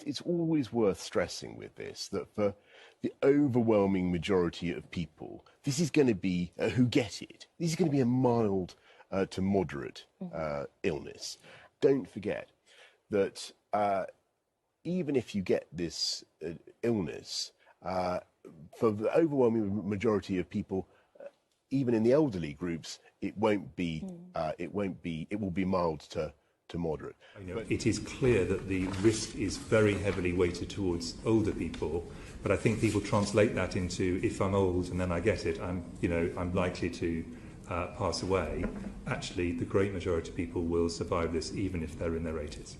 It's always worth stressing with this that for the overwhelming majority of people, this is going to be, who get it, this is going to be a mild to moderate illness. Don't forget that even if you get this illness, for the overwhelming majority of people, even in the elderly groups, it will be mild to moderate. It is clear that the risk is very heavily weighted towards older people, but I think people translate that into, if I'm old and then I get it, I'm likely to pass away. Actually, the great majority of people will survive this, even if they're in their 80s.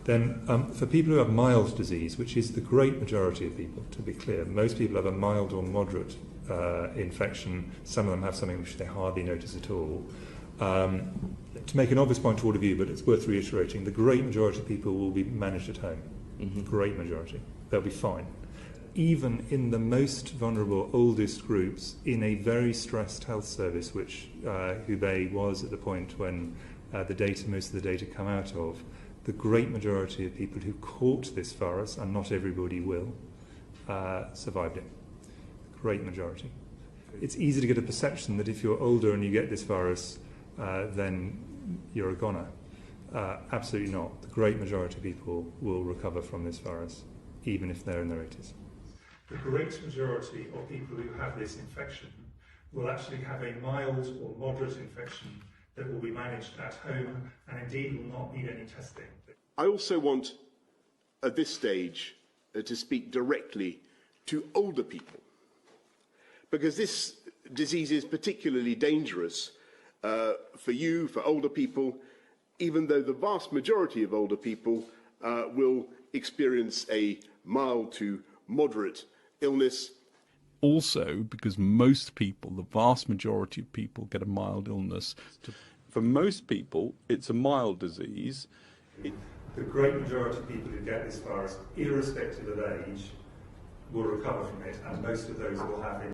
Then, for people who have mild disease, which is the great majority of people, to be clear, most people have a mild or moderate infection. Some of them have something which they hardly notice at all. To make an obvious point to all of you, but it's worth reiterating, the great majority of people will be managed at home. Great majority. They'll be fine. Even in the most vulnerable, oldest groups, in a very stressed health service, which Hubei was at the point when most of the data come out of, the great majority of people who caught this virus, and not everybody will, survived it. Great majority. It's easy to get a perception that if you're older and you get this virus, then you're a goner. Absolutely not. The great majority of people will recover from this virus, even if they're in their 80s. The great majority of people who have this infection will actually have a mild or moderate infection that will be managed at home and indeed will not need any testing. I also want, at this stage, to speak directly to older people, because this disease is particularly dangerous for you, for older people, even though the vast majority of older people will experience a mild to moderate illness. Also, because most people, the vast majority of people, get a mild illness. For most people, it's a mild disease. The great majority of people who get this virus, irrespective of age, will recover from it, and most of those will have